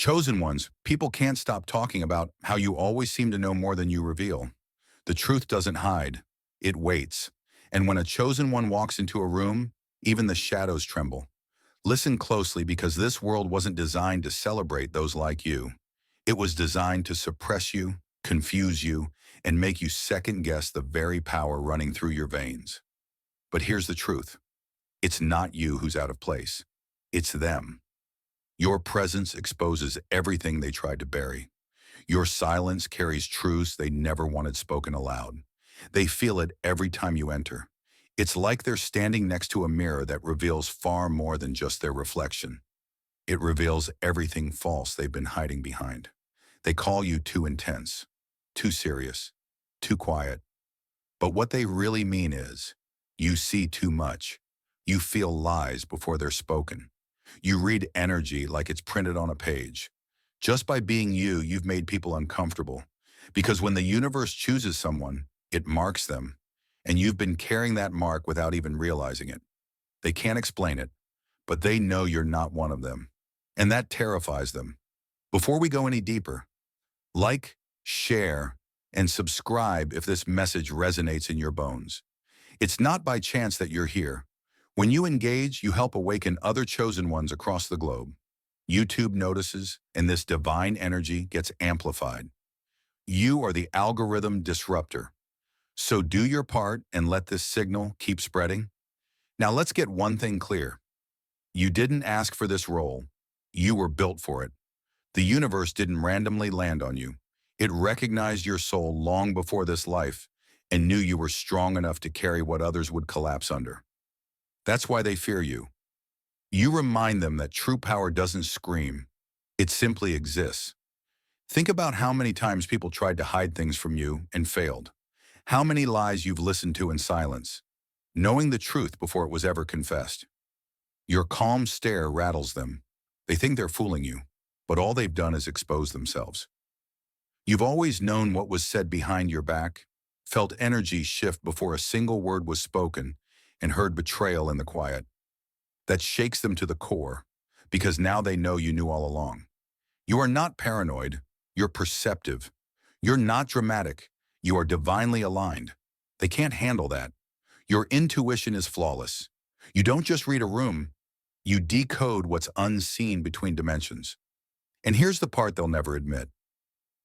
Chosen ones, people can't stop talking about how you always seem to know more than you reveal. The truth doesn't hide. It waits. And when a chosen one walks into a room, even the shadows tremble. Listen closely because this world wasn't designed to celebrate those like you. It was designed to suppress you, confuse you, and make you second-guess the very power running through your veins. But here's the truth. It's not you who's out of place. It's them. Your presence exposes everything they tried to bury. Your silence carries truths they never wanted spoken aloud. They feel it every time you enter. It's like they're standing next to a mirror that reveals far more than just their reflection. It reveals everything false they've been hiding behind. They call you too intense, too serious, too quiet. But what they really mean is, you see too much. You feel lies before they're spoken. You read energy like it's printed on a page. Just by being you, you've made people uncomfortable. Because when the universe chooses someone, it marks them. And you've been carrying that mark without even realizing it. They can't explain it, but they know you're not one of them. And that terrifies them. Before we go any deeper, like, share, and subscribe if this message resonates in your bones. It's not by chance that you're here. When you engage, you help awaken other chosen ones across the globe. YouTube notices, and this divine energy gets amplified. You are the algorithm disruptor. So do your part and let this signal keep spreading. Now let's get one thing clear. You didn't ask for this role. You were built for it. The universe didn't randomly land on you. It recognized your soul long before this life and knew you were strong enough to carry what others would collapse under. That's why they fear you. You remind them that true power doesn't scream. It simply exists. Think about how many times people tried to hide things from you and failed. How many lies you've listened to in silence, knowing the truth before it was ever confessed. Your calm stare rattles them. They think they're fooling you, but all they've done is expose themselves. You've always known what was said behind your back, felt energy shift before a single word was spoken, and heard betrayal in the quiet. That shakes them to the core, because now they know you knew all along. You are not paranoid, you're perceptive. You're not dramatic, you are divinely aligned. They can't handle that. Your intuition is flawless. You don't just read a room, you decode what's unseen between dimensions. And here's the part they'll never admit.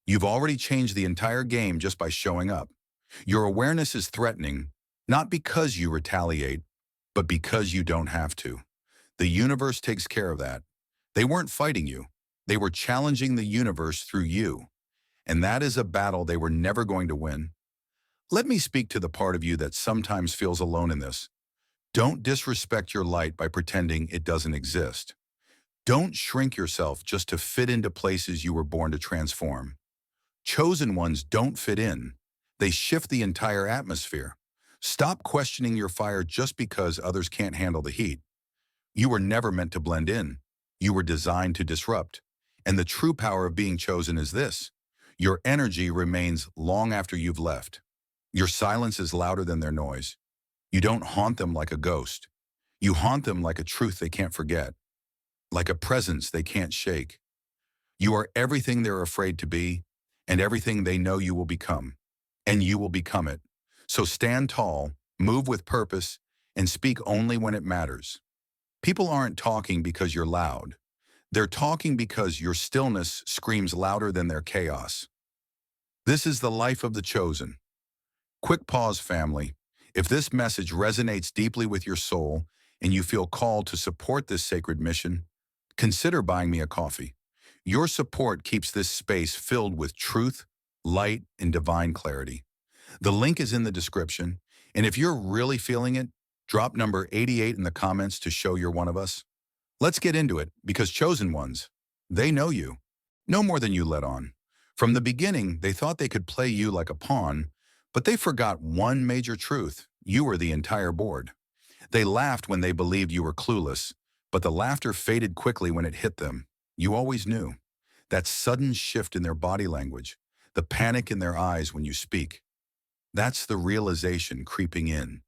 You've already changed the entire game just by showing up. Your awareness is threatening, not because you retaliate, but because you don't have to. The universe takes care of that. They weren't fighting you. They were challenging the universe through you. And that is a battle they were never going to win. Let me speak to the part of you that sometimes feels alone in this. Don't disrespect your light by pretending it doesn't exist. Don't shrink yourself just to fit into places you were born to transform. Chosen ones don't fit in. They shift the entire atmosphere. Stop questioning your fire just because others can't handle the heat. You were never meant to blend in. You were designed to disrupt. And the true power of being chosen is this. Your energy remains long after you've left. Your silence is louder than their noise. You don't haunt them like a ghost. You haunt them like a truth they can't forget, like a presence they can't shake. You are everything they're afraid to be, and everything they know you will become, and you will become it. So stand tall, move with purpose, and speak only when it matters. People aren't talking because you're loud. They're talking because your stillness screams louder than their chaos. This is the life of the chosen. Quick pause, family. If this message resonates deeply with your soul and you feel called to support this sacred mission, consider buying me a coffee. Your support keeps this space filled with truth, light, and divine clarity. The link is in the description, and if you're really feeling it, drop number 88 in the comments to show you're one of us. Let's get into it, because chosen ones, they know you, no more than you let on. From the beginning, they thought they could play you like a pawn, but they forgot one major truth. You were the entire board. They laughed when they believed you were clueless, but the laughter faded quickly when it hit them. You always knew. That sudden shift in their body language, the panic in their eyes when you speak. That's the realization creeping in.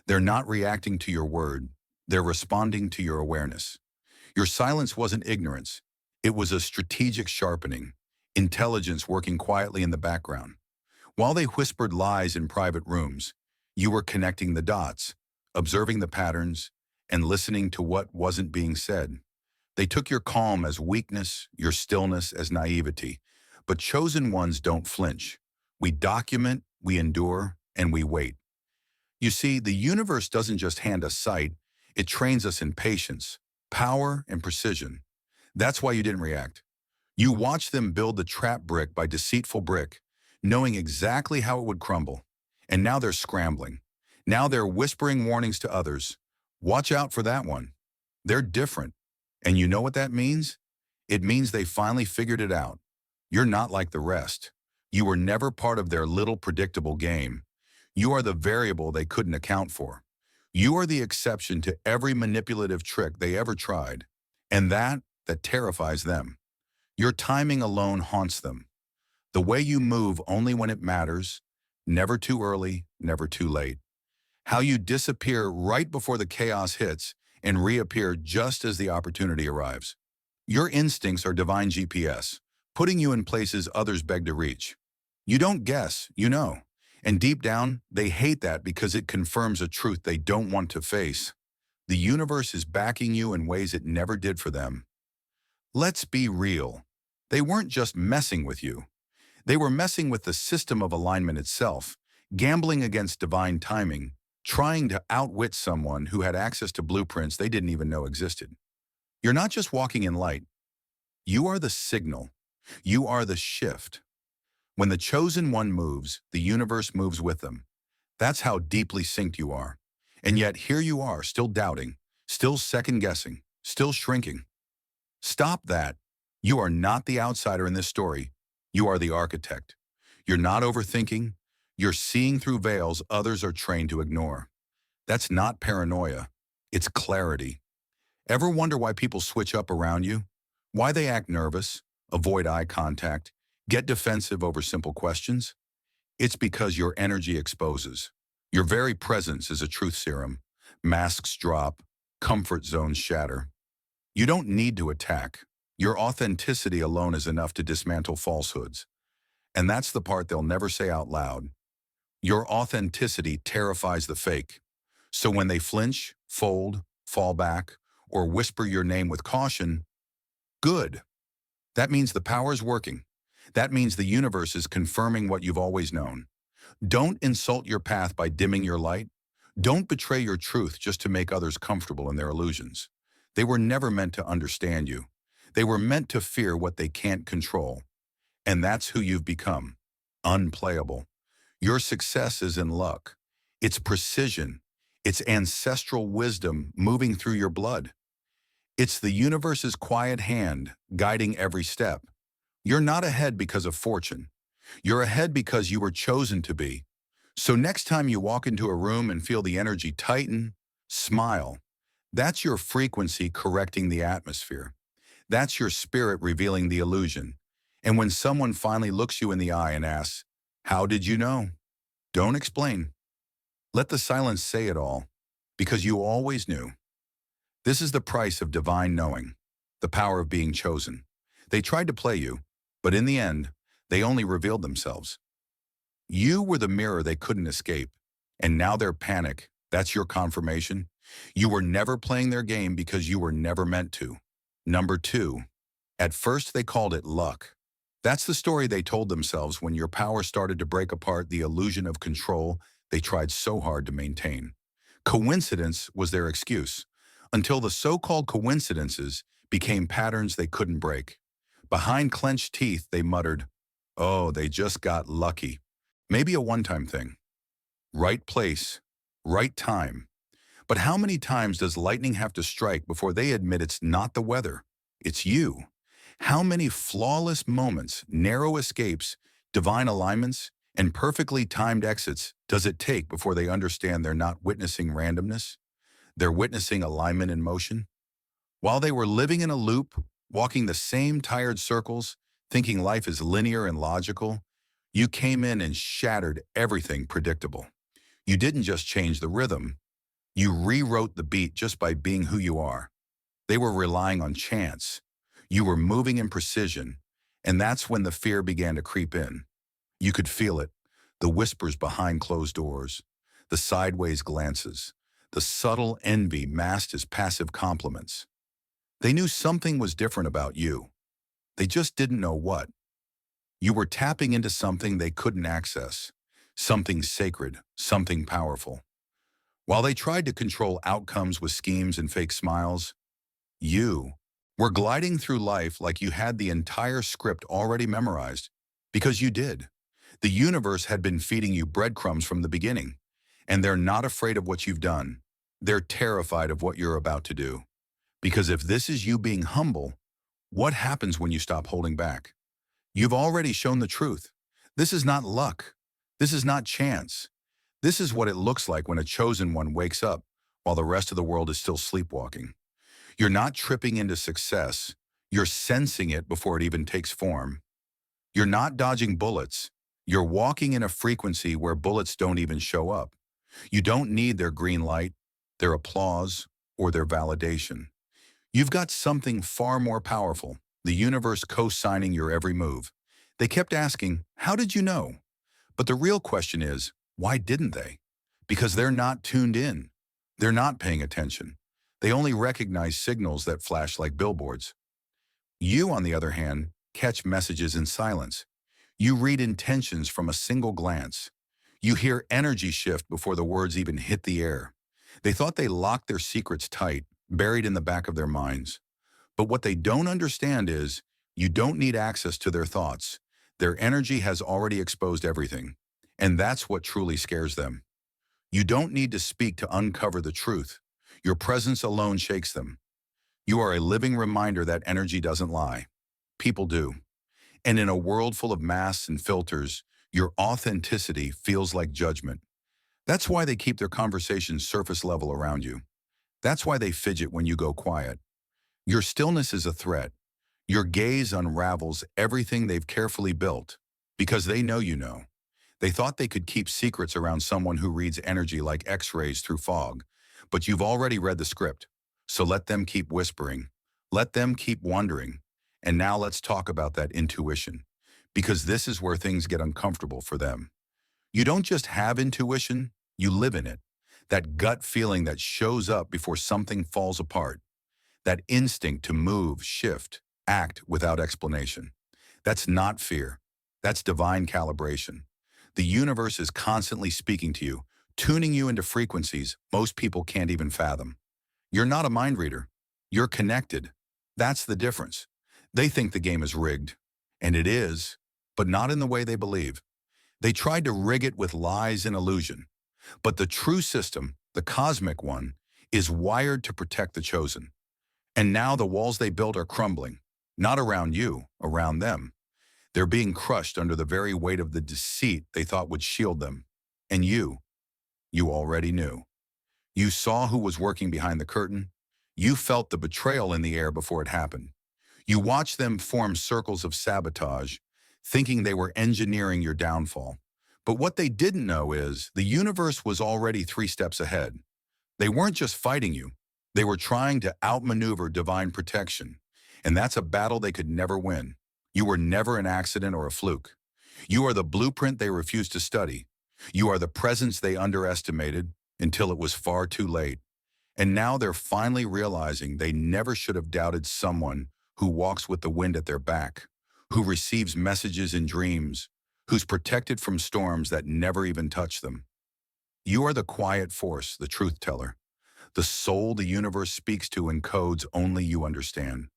They're not reacting to your word. They're responding to your awareness. Your silence wasn't ignorance. It was a strategic sharpening, intelligence working quietly in the background. While they whispered lies in private rooms, you were connecting the dots, observing the patterns, and listening to what wasn't being said. They took your calm as weakness, your stillness as naivety. But chosen ones don't flinch. We document, we endure, and we wait. You see, the universe doesn't just hand us sight, it trains us in patience, power, and precision. That's why you didn't react. You watched them build the trap brick by deceitful brick, knowing exactly how it would crumble. And now they're scrambling. Now they're whispering warnings to others. Watch out for that one. They're different. And you know what that means? It means they finally figured it out. You're not like the rest. You were never part of their little predictable game. You are the variable they couldn't account for. You are the exception to every manipulative trick they ever tried. And that terrifies them. Your timing alone haunts them. The way you move only when it matters, never too early, never too late. How you disappear right before the chaos hits and reappear just as the opportunity arrives. Your instincts are divine GPS, putting you in places others beg to reach. You don't guess, you know. And deep down, they hate that because it confirms a truth they don't want to face. The universe is backing you in ways it never did for them. Let's be real. They weren't just messing with you. They were messing with the system of alignment itself, gambling against divine timing, trying to outwit someone who had access to blueprints they didn't even know existed. You're not just walking in light. You are the signal. You are the shift. When the chosen one moves, the universe moves with them. That's how deeply synced you are. And yet here you are, still doubting, still second-guessing, still shrinking. Stop that. You are not the outsider in this story. You are the architect. You're not overthinking. You're seeing through veils others are trained to ignore. That's not paranoia. It's clarity. Ever wonder why people switch up around you? Why they act nervous, avoid eye contact, get defensive over simple questions? It's because your energy exposes. Your very presence is a truth serum. Masks drop, comfort zones shatter. You don't need to attack. Your authenticity alone is enough to dismantle falsehoods. And that's the part they'll never say out loud. Your authenticity terrifies the fake. So when they flinch, fold, fall back, or whisper your name with caution, good. That means the power is working. That means the universe is confirming what you've always known. Don't insult your path by dimming your light. Don't betray your truth just to make others comfortable in their illusions. They were never meant to understand you. They were meant to fear what they can't control. And that's who you've become. Unplayable. Your success is in luck. It's precision. It's ancestral wisdom moving through your blood. It's the universe's quiet hand guiding every step. You're not ahead because of fortune. You're ahead because you were chosen to be. So next time you walk into a room and feel the energy tighten, smile. That's your frequency correcting the atmosphere. That's your spirit revealing the illusion. And when someone finally looks you in the eye and asks, "How did you know?" Don't explain. Let the silence say it all, because you always knew. This is the price of divine knowing, the power of being chosen. They tried to play you, but in the end, they only revealed themselves. You were the mirror they couldn't escape, and now their panic, that's your confirmation. You were never playing their game because you were never meant to. Number 2, at first they called it luck. That's the story they told themselves when your power started to break apart the illusion of control they tried so hard to maintain. Coincidence was their excuse, until the so-called coincidences became patterns they couldn't break. Behind clenched teeth, they muttered, "Oh, they just got lucky." Maybe a one-time thing. Right place, right time. But how many times does lightning have to strike before they admit it's not the weather? It's you. How many flawless moments, narrow escapes, divine alignments, and perfectly timed exits does it take before they understand they're not witnessing randomness? They're witnessing alignment in motion? While they were living in a loop, walking the same tired circles, thinking life is linear and logical, you came in and shattered everything predictable. You didn't just change the rhythm. You rewrote the beat just by being who you are. They were relying on chance. You were moving in precision, and that's when the fear began to creep in. You could feel it, the whispers behind closed doors, the sideways glances, the subtle envy masked as passive compliments. They knew something was different about you. They just didn't know what. You were tapping into something they couldn't access, something sacred, something powerful. While they tried to control outcomes with schemes and fake smiles, you were gliding through life like you had the entire script already memorized, because you did. The universe had been feeding you breadcrumbs from the beginning, and they're not afraid of what you've done. They're terrified of what you're about to do. Because if this is you being humble, what happens when you stop holding back? You've already shown the truth. This is not luck. This is not chance. This is what it looks like when a chosen one wakes up while the rest of the world is still sleepwalking. You're not tripping into success. You're sensing it before it even takes form. You're not dodging bullets. You're walking in a frequency where bullets don't even show up. You don't need their green light, their applause, or their validation. You've got something far more powerful, the universe co-signing your every move. They kept asking, how did you know? But the real question is, why didn't they? Because they're not tuned in. They're not paying attention. They only recognize signals that flash like billboards. You, on the other hand, catch messages in silence. You read intentions from a single glance. You hear energy shift before the words even hit the air. They thought they locked their secrets tight, buried in the back of their minds. But what they don't understand is, you don't need access to their thoughts. Their energy has already exposed everything. And that's what truly scares them. You don't need to speak to uncover the truth. Your presence alone shakes them. You are a living reminder that energy doesn't lie. People do. And in a world full of masks and filters, your authenticity feels like judgment. That's why they keep their conversations surface level around you. That's why they fidget when you go quiet. Your stillness is a threat. Your gaze unravels everything they've carefully built, because they know you know. They thought they could keep secrets around someone who reads energy like X-rays through fog, but you've already read the script. So let them keep whispering. Let them keep wondering. And now let's talk about that intuition, because this is where things get uncomfortable for them. You don't just have intuition, you live in it. That gut feeling that shows up before something falls apart. That instinct to move, shift, act without explanation. That's not fear. That's divine calibration. The universe is constantly speaking to you, tuning you into frequencies most people can't even fathom. You're not a mind reader. You're connected. That's the difference. They think the game is rigged. And it is, but not in the way they believe. They tried to rig it with lies and illusion. But the true system, the cosmic one, is wired to protect the chosen. And now the walls they built are crumbling. Not around you, around them. They're being crushed under the very weight of the deceit they thought would shield them. And you already knew. You saw who was working behind the curtain. You felt the betrayal in the air before it happened. You watched them form circles of sabotage, thinking they were engineering your downfall. But what they didn't know is the universe was already 3 steps ahead. They weren't just fighting you. They were trying to outmaneuver divine protection. And that's a battle they could never win. You were never an accident or a fluke. You are the blueprint they refused to study. You are the presence they underestimated until it was far too late. And now they're finally realizing they never should have doubted someone who walks with the wind at their back, who receives messages in dreams, who's protected from storms that never even touch them. You are the quiet force, the truth teller, the soul the universe speaks to in codes only you understand.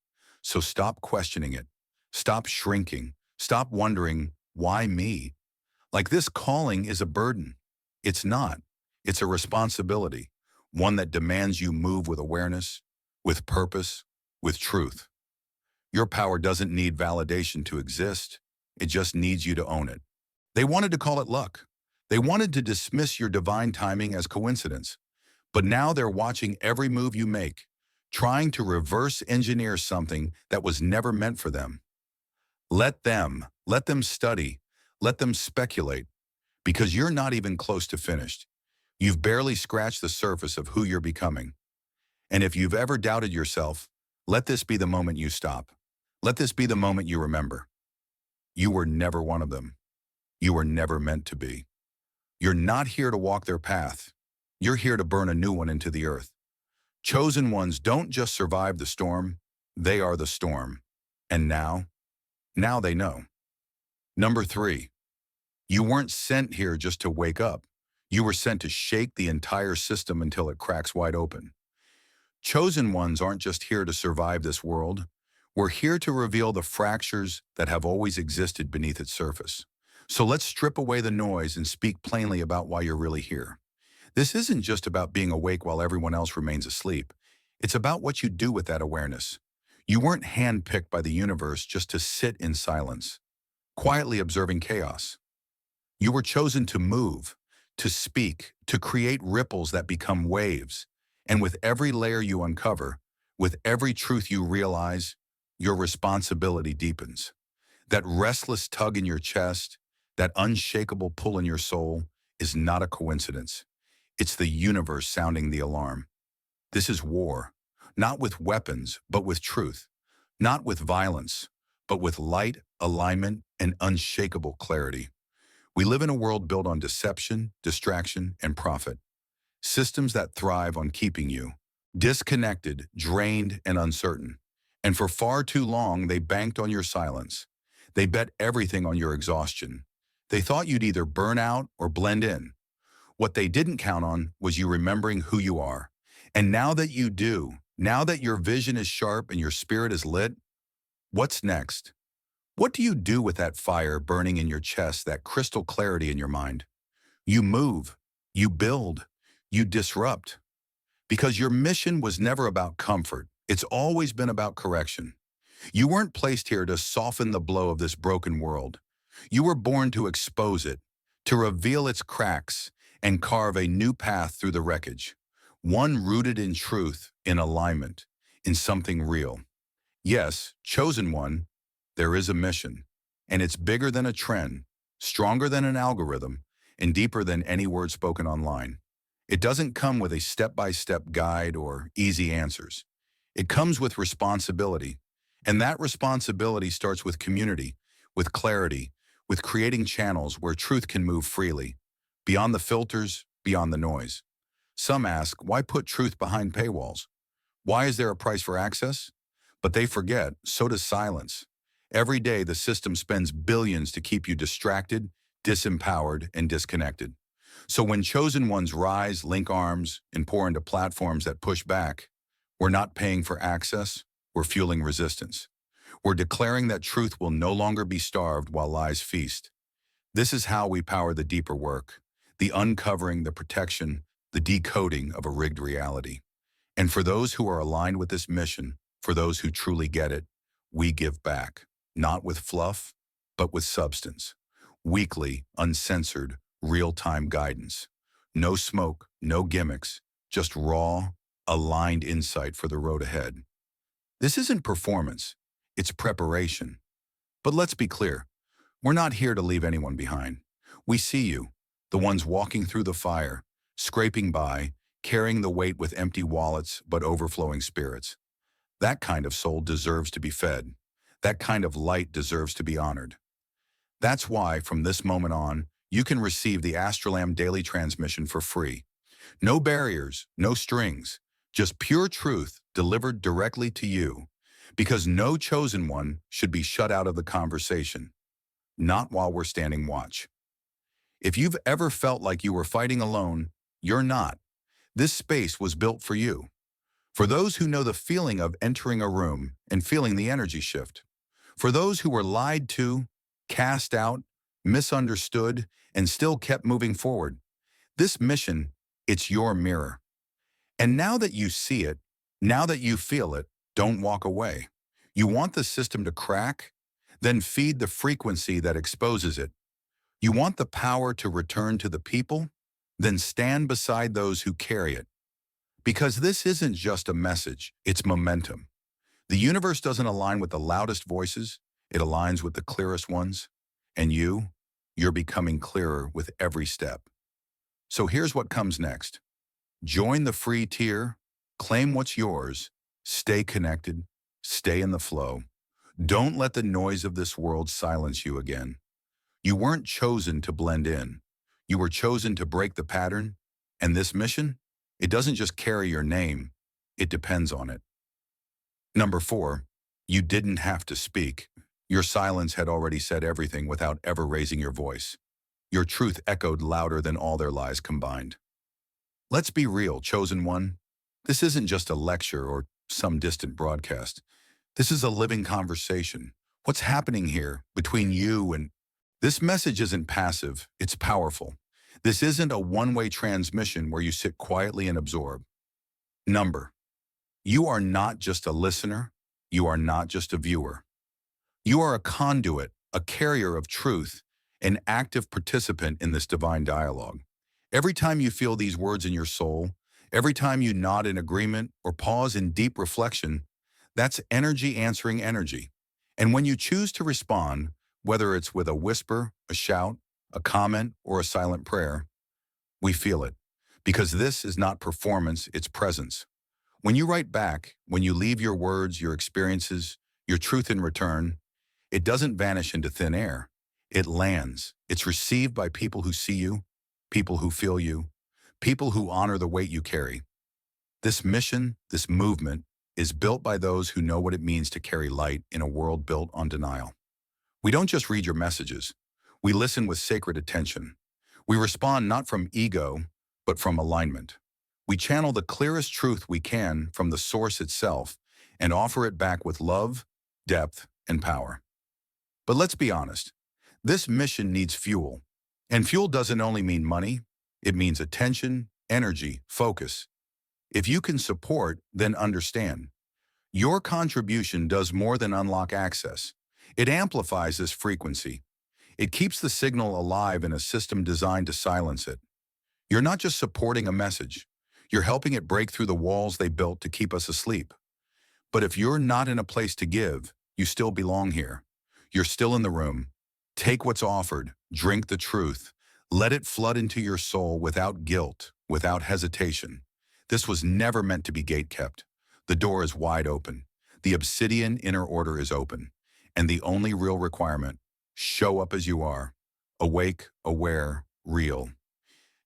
So stop questioning it. Stop shrinking. Stop wondering, why me? Like this calling is a burden. It's not. It's a responsibility, one that demands you move with awareness, with purpose, with truth. Your power doesn't need validation to exist. It just needs you to own it. They wanted to call it luck. They wanted to dismiss your divine timing as coincidence. But now they're watching every move you make, trying to reverse engineer something that was never meant for them. Let them study, let them speculate, because you're not even close to finished. You've barely scratched the surface of who you're becoming. And if you've ever doubted yourself, let this be the moment you stop. Let this be the moment you remember. You were never one of them. You were never meant to be. You're not here to walk their path. You're here to burn a new one into the earth. Chosen ones don't just survive the storm, they are the storm. And now they know. Number 3, you weren't sent here just to wake up. You were sent to shake the entire system until it cracks wide open. Chosen ones aren't just here to survive this world. We're here to reveal the fractures that have always existed beneath its surface. So let's strip away the noise and speak plainly about why you're really here. This isn't just about being awake while everyone else remains asleep. It's about what you do with that awareness. You weren't handpicked by the universe just to sit in silence, quietly observing chaos. You were chosen to move, to speak, to create ripples that become waves. And with every layer you uncover, with every truth you realize, your responsibility deepens. That restless tug in your chest, that unshakable pull in your soul, is not a coincidence. It's the universe sounding the alarm. This is war, not with weapons, but with truth. Not with violence, but with light, alignment, and unshakable clarity. We live in a world built on deception, distraction, and profit. Systems that thrive on keeping you disconnected, drained, and uncertain. And for far too long, they banked on your silence. They bet everything on your exhaustion. They thought you'd either burn out or blend in. What they didn't count on was you remembering who you are. And now that you do, now that your vision is sharp and your spirit is lit, what's next? What do you do with that fire burning in your chest, that crystal clarity in your mind? You move, you build, you disrupt. Because your mission was never about comfort. It's always been about correction. You weren't placed here to soften the blow of this broken world. You were born to expose it, to reveal its cracks, and carve a new path through the wreckage. One rooted in truth, in alignment, in something real. Yes, chosen one, there is a mission. And it's bigger than a trend, stronger than an algorithm, and deeper than any word spoken online. It doesn't come with a step-by-step guide or easy answers. It comes with responsibility. And that responsibility starts with community, with clarity, with creating channels where truth can move freely, beyond the filters, beyond the noise. Some ask, why put truth behind paywalls? Why is there a price for access? But they forget, so does silence. Every day, the system spends billions to keep you distracted, disempowered, and disconnected. So when chosen ones rise, link arms, and pour into platforms that push back, we're not paying for access, we're fueling resistance. We're declaring that truth will no longer be starved while lies feast. This is how we power the deeper work, the uncovering, the protection, the decoding of a rigged reality. And for those who are aligned with this mission, for those who truly get it, we give back, not with fluff, but with substance. Weekly, uncensored, real-time guidance. No smoke, no gimmicks, just raw, aligned insight for the road ahead. This isn't performance, it's preparation. But let's be clear, we're not here to leave anyone behind. We see you, the ones walking through the fire, scraping by, carrying the weight with empty wallets but overflowing spirits. That kind of soul deserves to be fed. That kind of light deserves to be honored. That's why, from this moment on, you can receive the Astrolam Daily Transmission for free. No barriers, no strings, just pure truth delivered directly to you. Because no chosen one should be shut out of the conversation. Not while we're standing watch. If you've ever felt like you were fighting alone, you're not. This space was built for you. For those who know the feeling of entering a room and feeling the energy shift. For those who were lied to, cast out, misunderstood, and still kept moving forward. This mission, it's your mirror. And now that you see it, now that you feel it, don't walk away. You want the system to crack? Then feed the frequency that exposes it. You want the power to return to the people? Then stand beside those who carry it. Because this isn't just a message, it's momentum. The universe doesn't align with the loudest voices, it aligns with the clearest ones. And you're becoming clearer with every step. So here's what comes next. Join the free tier, claim what's yours, stay connected, stay in the flow. Don't let the noise of this world silence you again. You weren't chosen to blend in. You were chosen to break the pattern. And this mission, it doesn't just carry your name, it depends on it. Number 4, you didn't have to speak. Your silence had already said everything without ever raising your voice. Your truth echoed louder than all their lies combined. Let's be real, chosen one. This isn't just a lecture or some distant broadcast. This is a living conversation. What's happening here between you and this message isn't passive, it's powerful. This isn't a one-way transmission where you sit quietly and absorb. Number, you are not just a listener, you are not just a viewer. You are a conduit, a carrier of truth, an active participant in this divine dialogue. Every time you feel these words in your soul, every time you nod in agreement or pause in deep reflection, that's energy answering energy. And when you choose to respond, whether it's with a whisper, a shout, a comment, or a silent prayer, we feel it. Because this is not performance, it's presence. When you write back, when you leave your words, your experiences, your truth in return, it doesn't vanish into thin air. It lands. It's received by people who see you, people who feel you, people who honor the weight you carry. This mission, this movement, is built by those who know what it means to carry light in a world built on denial. We don't just read your messages. We listen with sacred attention. We respond not from ego, but from alignment. We channel the clearest truth we can from the source itself and offer it back with love, depth, and power. But let's be honest, this mission needs fuel. And fuel doesn't only mean money, it means attention, energy, focus. If you can support, then understand. Your contribution does more than unlock access. It amplifies this frequency. It keeps the signal alive in a system designed to silence it. You're not just supporting a message. You're helping it break through the walls they built to keep us asleep. But if you're not in a place to give, you still belong here. You're still in the room. Take what's offered, drink the truth. Let it flood into your soul without guilt, without hesitation. This was never meant to be gatekept. The door is wide open. The obsidian inner order is open. And the only real requirement, show up as you are. Awake, aware, real.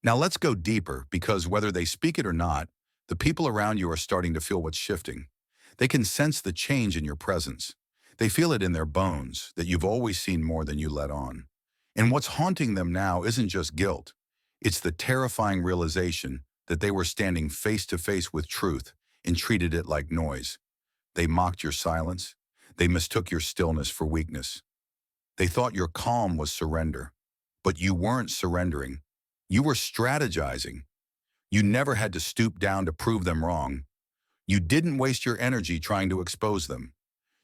Now let's go deeper, because whether they speak it or not, the people around you are starting to feel what's shifting. They can sense the change in your presence. They feel it in their bones, that you've always seen more than you let on. And what's haunting them now isn't just guilt. It's the terrifying realization that they were standing face to face with truth and treated it like noise. They mocked your silence. They mistook your stillness for weakness. They thought your calm was surrender. But you weren't surrendering. You were strategizing. You never had to stoop down to prove them wrong. You didn't waste your energy trying to expose them.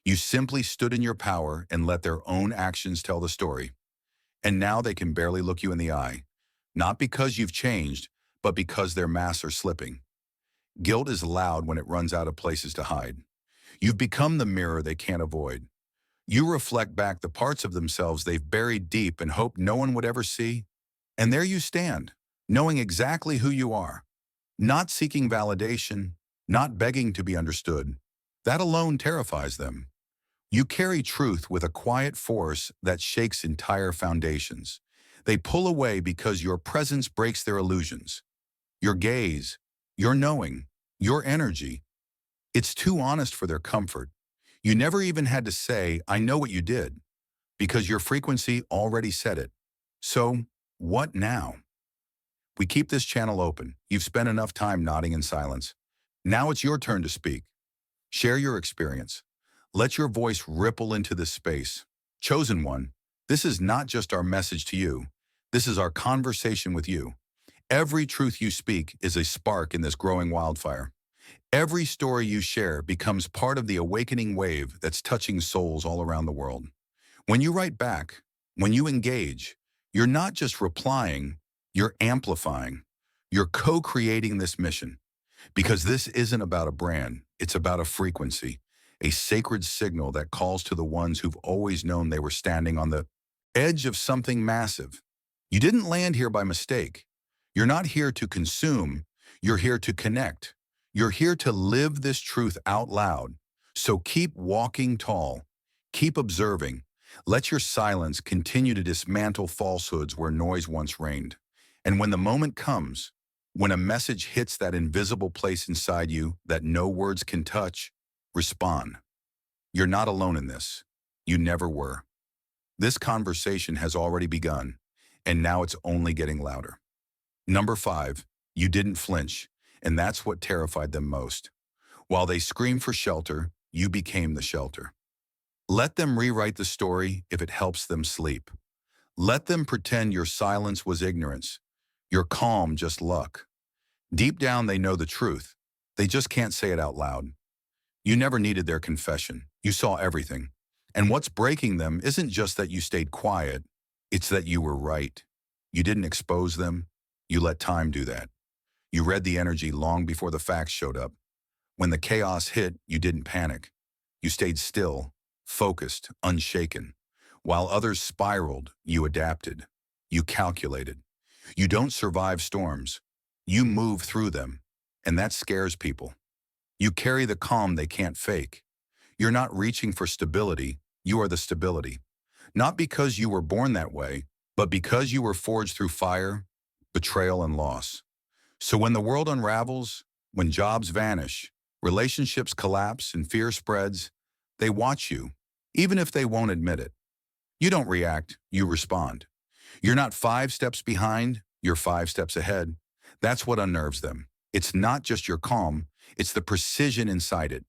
You simply stood in your power and let their own actions tell the story. And now they can barely look you in the eye, not because you've changed, but because their masks are slipping. Guilt is loud when it runs out of places to hide. You've become the mirror they can't avoid. You reflect back the parts of themselves they've buried deep and hoped no one would ever see. And there you stand, knowing exactly who you are, not seeking validation, not begging to be understood. That alone terrifies them. You carry truth with a quiet force that shakes entire foundations. They pull away because your presence breaks their illusions. Your gaze, your knowing, your energy. It's too honest for their comfort. You never even had to say, "I know what you did," because your frequency already said it. So, what now? We keep this channel open. You've spent enough time nodding in silence. Now it's your turn to speak. Share your experience. Let your voice ripple into this space. Chosen one, this is not just our message to you. This is our conversation with you. Every truth you speak is a spark in this growing wildfire. Every story you share becomes part of the awakening wave that's touching souls all around the world. When you write back, when you engage, you're not just replying, you're amplifying. You're co-creating this mission. Because this isn't about a brand, it's about a frequency, a sacred signal that calls to the ones who've always known they were standing on the edge of something massive. You didn't land here by mistake. You're not here to consume, you're here to connect. You're here to live this truth out loud. So keep walking tall, Keep observing. Let your silence continue to dismantle falsehoods where noise once reigned. And when the moment comes, when a message hits that invisible place inside you that no words can touch, respond. You're not alone in this. You never were. This conversation has already begun, and now it's only getting louder. Number 5, you didn't flinch, and that's what terrified them most. While they screamed for shelter, you became the shelter. Let them rewrite the story if it helps them sleep. Let them pretend your silence was ignorance, your calm just luck. Deep down they know the truth. They just can't say it out loud. You never needed their confession. You saw everything. And what's breaking them isn't just that you stayed quiet, it's that you were right. You didn't expose them. You let time do that. You read the energy long before the facts showed up. When the chaos hit, you didn't panic. You stayed still, focused, unshaken. While others spiraled, you adapted. You calculated. You don't survive storms. You move through them. And that scares people. You carry the calm they can't fake. You're not reaching for stability, you are the stability. Not because you were born that way, but because you were forged through fire, betrayal, and loss. So when the world unravels, when jobs vanish, relationships collapse, and fear spreads, they watch you, even if they won't admit it. You don't react, you respond. You're not 5 steps behind, you're 5 steps ahead. That's what unnerves them. It's not just your calm, it's the precision inside it.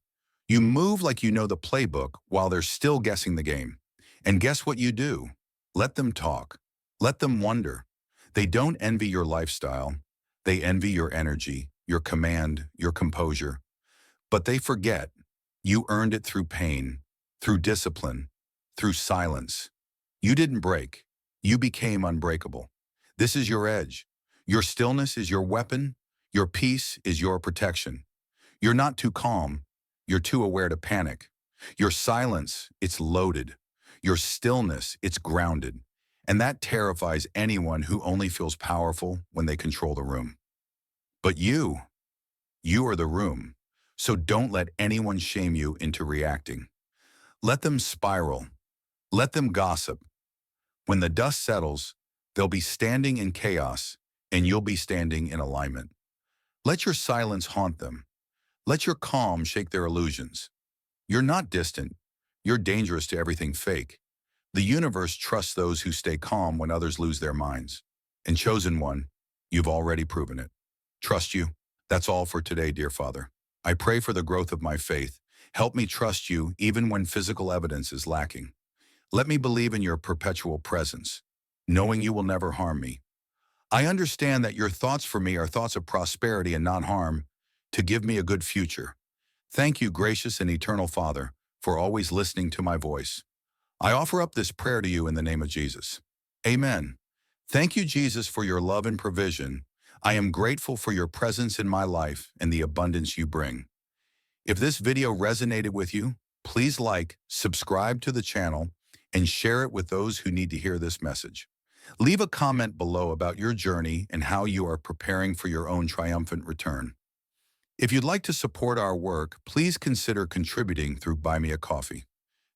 You move like you know the playbook while they're still guessing the game. And guess what you do? Let them talk. Let them wonder. They don't envy your lifestyle. They envy your energy, your command, your composure. But they forget. You earned it through pain, through discipline, through silence. You didn't break. You became unbreakable. This is your edge. Your stillness is your weapon. Your peace is your protection. You're not too calm. You're too aware to panic. Your silence, it's loaded. Your stillness, it's grounded. And that terrifies anyone who only feels powerful when they control the room. But you are the room. So don't let anyone shame you into reacting. Let them spiral. Let them gossip. When the dust settles, they'll be standing in chaos, and you'll be standing in alignment. Let your silence haunt them. Let your calm shake their illusions. You're not distant. You're dangerous to everything fake. The universe trusts those who stay calm when others lose their minds. And chosen one, you've already proven it. Trust you. That's all for today, dear Father. I pray for the growth of my faith. Help me trust you even when physical evidence is lacking. Let me believe in your perpetual presence, knowing you will never harm me. I understand that your thoughts for me are thoughts of prosperity and not harm, to give me a good future. Thank you, gracious and eternal Father, for always listening to my voice. I offer up this prayer to you in the name of Jesus. Amen. Thank you, Jesus, for your love and provision. I am grateful for your presence in my life and the abundance you bring. If this video resonated with you, please like, subscribe to the channel, and share it with those who need to hear this message. Leave a comment below about your journey and how you are preparing for your own triumphant return. If you'd like to support our work, please consider contributing through Buy Me a Coffee.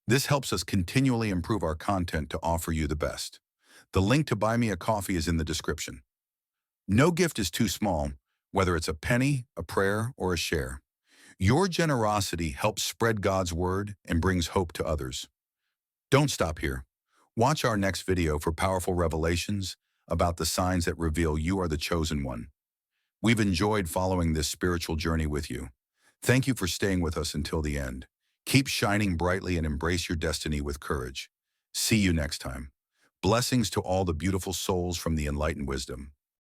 This helps us continually improve our content to offer you the best. The link to Buy Me a Coffee is in the description. No gift is too small, whether it's a penny, a prayer, or a share. Your generosity helps spread God's word and brings hope to others. Don't stop here. Watch our next video for powerful revelations about the signs that reveal you are the chosen one. We've enjoyed following this spiritual journey with you. Thank you for staying with us until the end. Keep shining brightly and embrace your destiny with courage. See you next time. Blessings to all the beautiful souls from the Enlightened Wisdom.